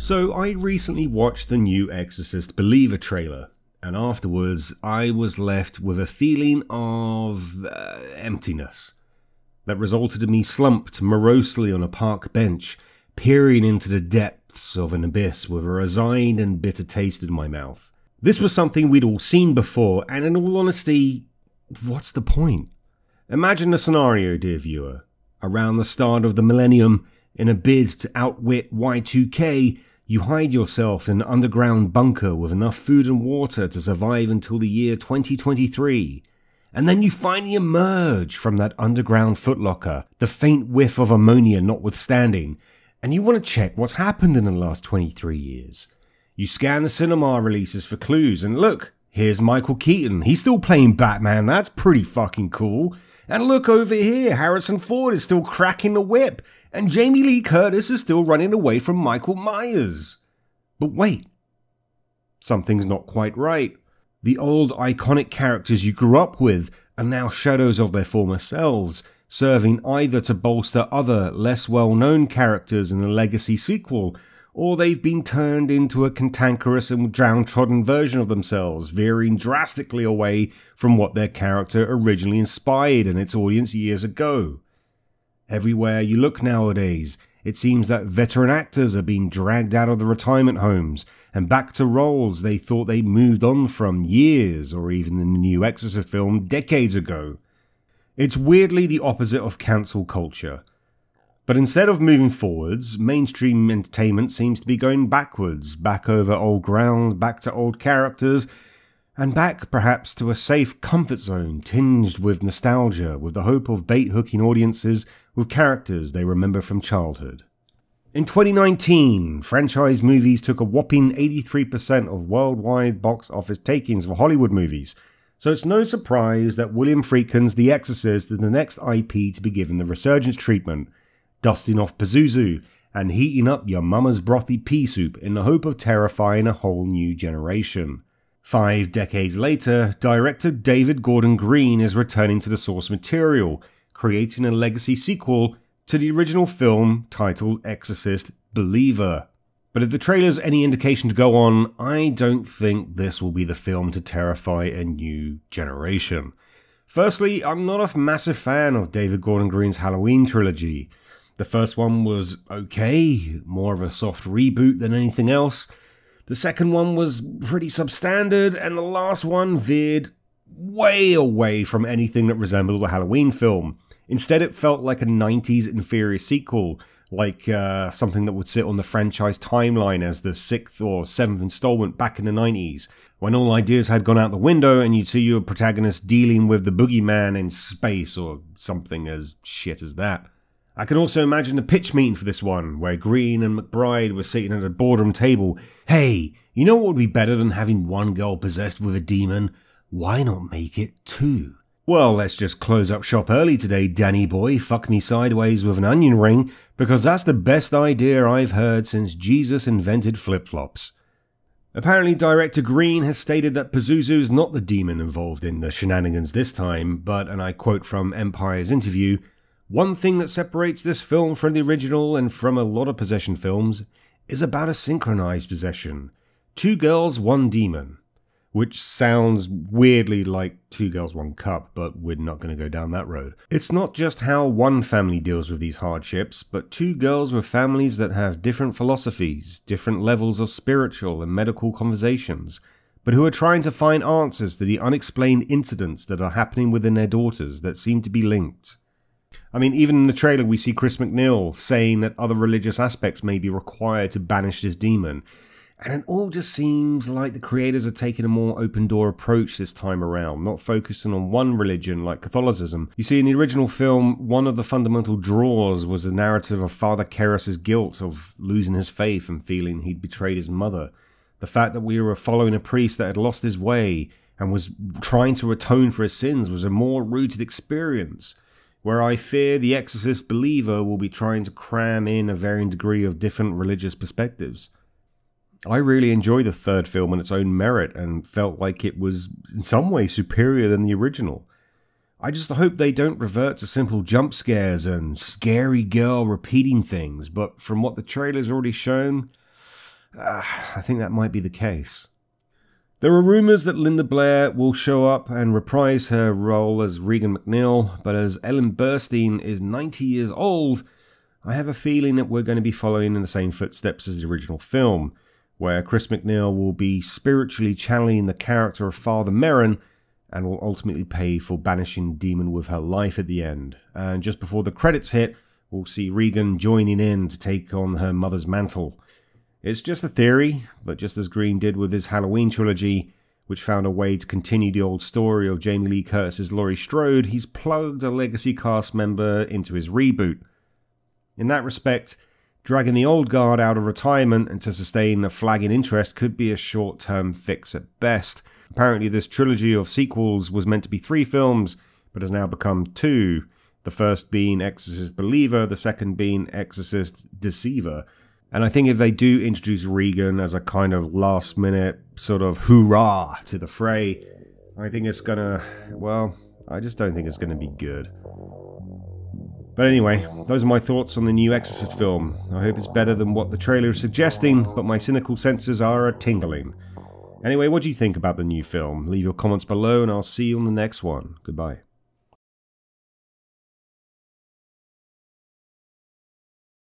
So I recently watched the new Exorcist Believer trailer, and afterwards I was left with a feeling of emptiness that resulted in me slumped morosely on a park bench, peering into the depths of an abyss with a resigned and bitter taste in my mouth. This was something we'd all seen before, and in all honesty, what's the point? Imagine the scenario, dear viewer. Around the start of the millennium, in a bid to outwit Y2K, you hide yourself in an underground bunker with enough food and water to survive until the year 2023. And then you finally emerge from that underground footlocker, the faint whiff of ammonia notwithstanding, and you want to check what's happened in the last 23 years. You scan the cinema releases for clues, and look, here's Michael Keaton. He's still playing Batman, that's pretty fucking cool. And look over here, Harrison Ford is still cracking the whip, and Jamie Lee Curtis is still running away from Michael Myers. But wait, something's not quite right. The old iconic characters you grew up with are now shadows of their former selves, serving either to bolster other, less well-known characters in a legacy sequel, or they've been turned into a cantankerous and downtrodden version of themselves, veering drastically away from what their character originally inspired in its audience years ago. Everywhere you look nowadays, it seems that veteran actors are being dragged out of the retirement homes and back to roles they thought they moved on from years, or even in the new Exorcist film, decades ago. It's weirdly the opposite of cancel culture. But instead of moving forwards, mainstream entertainment seems to be going backwards, back over old ground, back to old characters, and back perhaps to a safe comfort zone tinged with nostalgia, with the hope of bait-hooking audiences with characters they remember from childhood. In 2019, franchise movies took a whopping 83% of worldwide box office takings for Hollywood movies, so it's no surprise that William Friedkin's The Exorcist is the next IP to be given the resurgence treatment, dusting off Pazuzu and heating up your mama's brothy pea soup in the hope of terrifying a whole new generation. 5 decades later, director David Gordon Green is returning to the source material, creating a legacy sequel to the original film titled Exorcist Believer. But if the trailer's any indication to go on, I don't think this will be the film to terrify a new generation. Firstly, I'm not a massive fan of David Gordon Green's Halloween trilogy. The first one was okay, more of a soft reboot than anything else. The second one was pretty substandard, and the last one veered way away from anything that resembled a Halloween film. Instead, it felt like a 90s inferior sequel, like something that would sit on the franchise timeline as the 6th or 7th installment back in the 90s, when all ideas had gone out the window and you'd see your protagonist dealing with the boogeyman in space or something as shit as that. I can also imagine a pitch meeting for this one, where Green and McBride were sitting at a boardroom table. Hey, you know what would be better than having one girl possessed with a demon? Why not make it 2? Well, let's just close up shop early today, Danny boy. Fuck me sideways with an onion ring, because that's the best idea I've heard since Jesus invented flip-flops. Apparently, director Green has stated that Pazuzu is not the demon involved in the shenanigans this time, but, and I quote from Empire's interview, "One thing that separates this film from the original and from a lot of possession films is about a synchronized possession. 2 girls, 1 demon." Which sounds weirdly like 2 girls, 1 cup, but we're not going to go down that road. It's not just how one family deals with these hardships, but 2 girls with families that have different philosophies, different levels of spiritual and medical conversations, but who are trying to find answers to the unexplained incidents that are happening within their daughters that seem to be linked. I mean, even in the trailer we see Chris MacNeil saying that other religious aspects may be required to banish this demon, and it all just seems like the creators are taking a more open-door approach this time around, not focusing on one religion like Catholicism. You see, in the original film, one of the fundamental draws was the narrative of Father Karras' guilt of losing his faith and feeling he'd betrayed his mother. The fact that we were following a priest that had lost his way and was trying to atone for his sins was a more rooted experience, where I fear the Exorcist Believer will be trying to cram in a varying degree of different religious perspectives. I really enjoyed the third film on its own merit and felt like it was in some way superior than the original. I just hope they don't revert to simple jump scares and scary girl repeating things, but from what the trailer's already shown, I think that might be the case. There are rumours that Linda Blair will show up and reprise her role as Regan MacNeil, but as Ellen Burstyn is 90 years old, I have a feeling that we're going to be following in the same footsteps as the original film, where Chris MacNeil will be spiritually channeling the character of Father Merrin and will ultimately pay for banishing the demon with her life at the end. And just before the credits hit, we'll see Regan joining in to take on her mother's mantle. It's just a theory, but just as Green did with his Halloween trilogy, which found a way to continue the old story of Jamie Lee Curtis's Laurie Strode, he's plugged a legacy cast member into his reboot. In that respect, dragging the old guard out of retirement and to sustain a flagging interest could be a short-term fix at best. Apparently this trilogy of sequels was meant to be 3 films, but has now become 2. The first being Exorcist Believer, the second being Exorcist Deceiver. And I think if they do introduce Regan as a kind of last-minute sort of hoorah to the fray, I think it's gonna, well, I just don't think it's gonna be good. But anyway, those are my thoughts on the new Exorcist film. I hope it's better than what the trailer is suggesting, but my cynical senses are a-tingling. Anyway, what do you think about the new film? Leave your comments below and I'll see you on the next one. Goodbye.